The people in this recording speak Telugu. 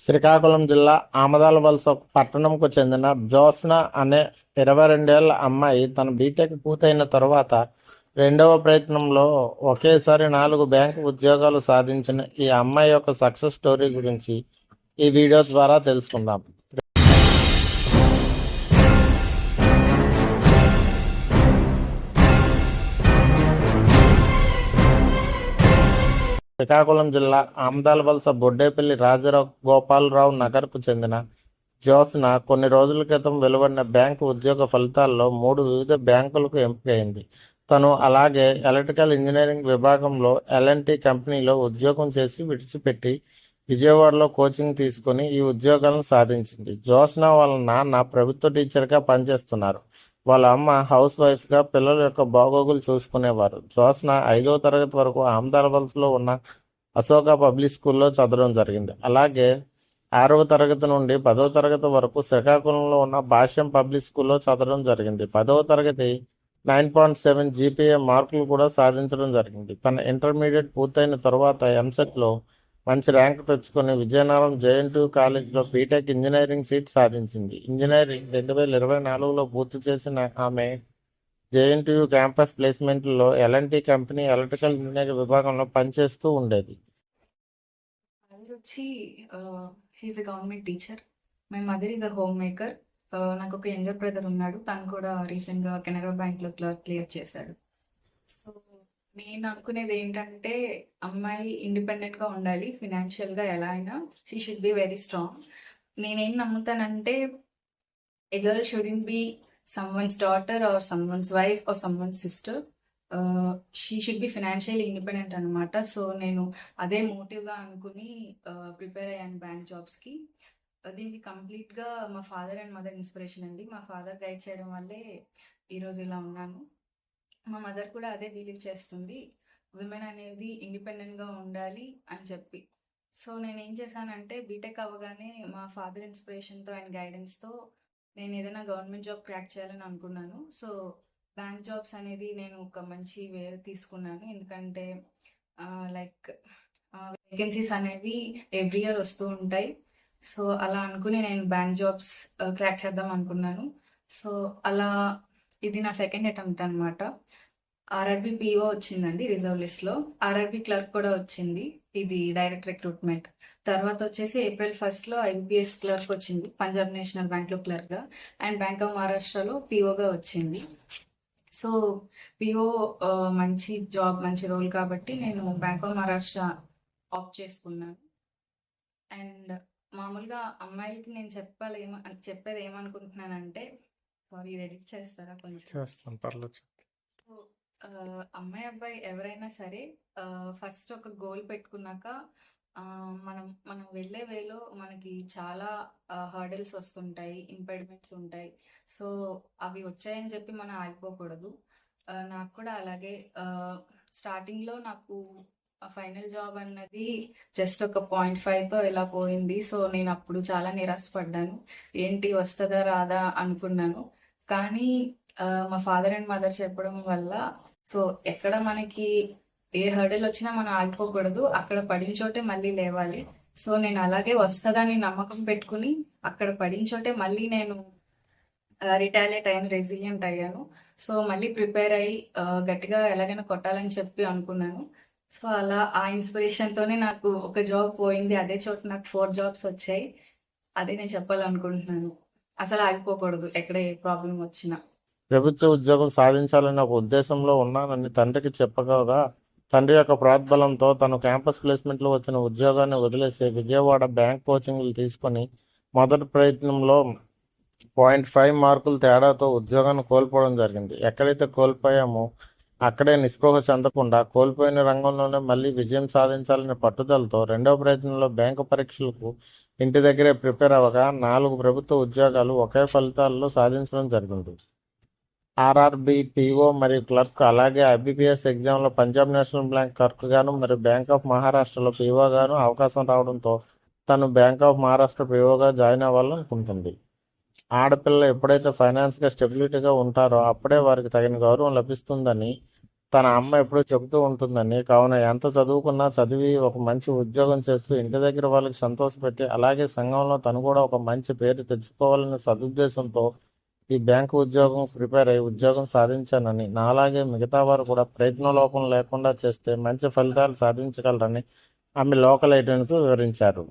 శ్రీకాకుళం జిల్లా ఆమదాలవలస పట్టణంకు చెందిన జ్యోత్స్న అనే 22 ఏళ్ల అమ్మాయి తన బీటెక్ పూర్తయిన తర్వాత రెండవ ప్రయత్నంలో ఒకేసారి 4 బ్యాంకు ఉద్యోగాలు సాధించిన ఈ అమ్మాయి యొక్క సక్సెస్ స్టోరీ గురించి ఈ వీడియో ద్వారా తెలుసుకుందాం. శ్రీకాకుళం జిల్లా ఆమదాలవలస బొడ్డేపల్లి రాజగోపాలరావు నగర్కు చెందిన జ్యోత్స్న కొన్ని రోజుల క్రితం వెలువడిన బ్యాంకు ఉద్యోగ ఫలితాల్లో 3 వివిధ బ్యాంకులకు ఎంపికైంది. తను అలాగే ఎలక్ట్రికల్ ఇంజనీరింగ్ విభాగంలో L&T కంపెనీలో ఉద్యోగం చేసి విడిచిపెట్టి విజయవాడలో కోచింగ్ తీసుకుని ఈ ఉద్యోగాలను సాధించింది. జ్యోత్స్న వాళ్ళ నాన్న ప్రభుత్వ టీచర్గా పనిచేస్తున్నారు. వాళ్ళ అమ్మ హౌస్ వైఫ్గా పిల్లల యొక్క బాగోగులు చూసుకునేవారు. జ్యోత్స్న 5వ తరగతి వరకు ఆమదాలవలసలో ఉన్న అశోక పబ్లిక్ స్కూల్లో చదవడం జరిగింది. అలాగే 6వ తరగతి నుండి 10వ తరగతి వరకు శ్రీకాకుళంలో ఉన్న భాష్యం పబ్లిక్ స్కూల్లో చదవడం జరిగింది. 10వ తరగతి 9.7 GPA మార్కులు కూడా సాధించడం జరిగింది. తన ఇంటర్మీడియట్ పూర్తయిన తర్వాత ఎంసెట్లో మంచి ర్యాంక్ తెచ్చుకొని విజయనగరం JNTU కాలేజీలో బీటెక్ ఇంజనీరింగ్ సీట్ సాధించింది. ఇంజనీరింగ్ 2024లో పూర్తి చేసిన ఆమె JNTU క్యాంపస్ ప్లేస్మెంట్లో L&T కంపెనీ ఎలక్ట్రికల్ ఇంజనీరింగ్ విభాగంలో పనిచేస్తూ ఉండేది. He's a government teacher. My mother is a homemaker. నాకు ఒక యంగర్ బ్రదర్ ఉన్నాడు. తను కూడా రీసెంట్గా కెనరా బ్యాంక్లో క్లియర్ చేశాడు. సో నేను అనుకునేది ఏంటంటే అమ్మాయి ఇండిపెండెంట్గా ఉండాలి, ఫినాన్షియల్గా ఎలా అయినా she should be very strong. నేనేం నమ్ముతానంటే a girl shouldn't be someone's daughter or someone's wife or someone's sister. She should be financial independent అనమాట. సో నేను అదే మోటివ్గా అనుకుని ప్రిపేర్ అయ్యాను బ్యాంక్ జాబ్స్కి. దీనికి కంప్లీట్గా మా ఫాదర్ అండ్ మదర్ ఇన్స్పిరేషన్ అండి. మా ఫాదర్ గైడ్ చేయడం వల్లే ఈరోజు ఇలా ఉన్నాను. మా మదర్ కూడా అదే బిలీవ్ చేస్తుంది, విమెన్ అనేది ఇండిపెండెంట్గా ఉండాలి అని చెప్పి. సో నేను ఏం చేశానంటే బీటెక్ అవ్వగానే మా ఫాదర్ ఇన్స్పిరేషన్తో అండ్ గైడెన్స్తో నేను ఏదైనా గవర్నమెంట్ జాబ్ క్రాక్ చేయాలని అనుకున్నాను. సో బ్యాంక్ జాబ్స్ అనేది నేను ఒక మంచి వేరే తీసుకున్నాను. ఎందుకంటే లైక్ వేకెన్సీస్ అనేవి ఎవ్రీ ఇయర్ వస్తూ ఉంటాయి. సో అలా అనుకుని నేను బ్యాంక్ జాబ్స్ క్రాక్ చేద్దాం అనుకున్నాను. సో అలా ఇది నా సెకండ్ అటెంప్ట్ అనమాట. RRB PO వచ్చిందండి రిజర్వ్ లిస్ట్లో. RRB క్లర్క్ కూడా వచ్చింది, ఇది డైరెక్ట్ రిక్రూట్మెంట్. తర్వాత వచ్చేసి April 1 IBPS క్లర్క్ వచ్చింది, పంజాబ్ నేషనల్ బ్యాంక్లో క్లర్క్గా. అండ్ బ్యాంక్ ఆఫ్ మహారాష్ట్రలో POగా వచ్చింది. సో PO మంచి జాబ్, మంచి రోల్ కాబట్టి నేను బ్యాంక్ ఆఫ్ మహారాష్ట్ర ఆప్ట్ చేసుకున్నాను. అండ్ మామూలుగా అమ్మాయిలకి నేను చెప్పేది ఏమనుకుంటున్నానంటే, సారీ ఇది ఎడిట్ చేస్తారా కొంచెం? అమ్మాయి అబ్బాయి ఎవరైనా సరే ఫస్ట్ ఒక గోల్ పెట్టుకున్నాక మనం వెళ్ళే వేలో మనకి చాలా హర్డల్స్ వస్తుంటాయి, ఇంపెడిమెంట్స్ ఉంటాయి. సో అవి వచ్చాయని చెప్పి మనం ఆగిపోకూడదు. నాకు కూడా అలాగే స్టార్టింగ్లో నాకు ఫైనల్ జాబ్ అన్నది జస్ట్ ఒక 0.5తో ఇలా పోయింది. సో నేను అప్పుడు చాలా నిరాశపడ్డాను, ఏంటి వస్తుందా రాదా అనుకున్నాను. కానీ మా ఫాదర్ అండ్ మదర్ చెప్పడం వల్ల సో ఎక్కడ మనకి ఏ హర్డల్ వచ్చినా మనం ఆగిపోకూడదు, అక్కడ పడిన చోటే మళ్ళీ లేవాలి. సో నేను అలాగే వస్తుందని నమ్మకం పెట్టుకుని అక్కడ పడిన చోటే మళ్ళీ నేను రిటాలియేట్ అయ్యాను, రెసిలియంట్ అయ్యాను. సో మళ్ళీ ప్రిపేర్ అయ్యి గట్టిగా ఎలాగైనా కొట్టాలని చెప్పి అనుకున్నాను. సో అలా ఆ ఇన్స్పిరేషన్తోనే నాకు ఒక జాబ్ పోయింది, అదే చోట నాకు 4 జాబ్స్ వచ్చాయి. అదే నేను చెప్పాలనుకుంటున్నాను, అసలు ఆగిపోకూడదు ఎక్కడ ఏ ప్రాబ్లం వచ్చినా. ప్రభుత్వ ఉద్యోగం సాధించాలనే ఒక ఉద్దేశంలో ఉన్నానని తండ్రికి చెప్పగా తండ్రి యొక్క ప్రోద్బలంతో తను క్యాంపస్ ప్లేస్మెంట్లో వచ్చిన ఉద్యోగాన్ని వదిలేసి విజయవాడ బ్యాంక్ కోచింగ్లు తీసుకొని మొదటి ప్రయత్నంలో 0.5 మార్కుల తేడాతో ఉద్యోగాన్ని కోల్పోవడం జరిగింది. ఎక్కడైతే కోల్పోయామో అక్కడే నిస్పృహ చెందకుండా కోల్పోయిన రంగంలోనే మళ్ళీ విజయం సాధించాలనే పట్టుదలతో రెండవ ప్రయత్నంలో బ్యాంకు పరీక్షలకు ఇంటి దగ్గరే ప్రిపేర్ అవ్వగా 4 ప్రభుత్వ ఉద్యోగాలు ఒకే ఫలితాల్లో సాధించడం జరిగింది. RRB PO మరియు క్లర్క్, అలాగే IBPS ఎగ్జామ్లో పంజాబ్ నేషనల్ బ్యాంక్ క్లర్క్ గాను మరియు బ్యాంక్ ఆఫ్ మహారాష్ట్రలో PO గాను అవకాశం రావడంతో తను బ్యాంక్ ఆఫ్ మహారాష్ట్ర POగా జాయిన్ అవ్వాలనుకుంటుంది. ఆడపిల్లలు ఎప్పుడైతే ఫైనాన్స్గా స్టెబిలిటీగా ఉంటారో అప్పుడే వారికి తగిన గౌరవం లభిస్తుందని తన అమ్మ ఎప్పుడూ చెబుతూ ఉంటుందని. కావున ఎంత చదువుకున్నా చదివి ఒక మంచి ఉద్యోగం చేస్తూ ఇంటి దగ్గర వాళ్ళకి సంతోషపెట్టి అలాగే సంఘంలో తను కూడా ఒక మంచి పేరు తెచ్చుకోవాలనే సదుద్దేశంతో ఈ బ్యాంకు ఉద్యోగం ప్రిపేర్ అయ్యి ఉద్యోగం సాధించానని, నాలాగే మిగతా వారు కూడా ప్రయత్న లోపం లేకుండా చేస్తే మంచి ఫలితాలు సాధించగలరని ఆమె లోకల్ 18కు వివరించారు.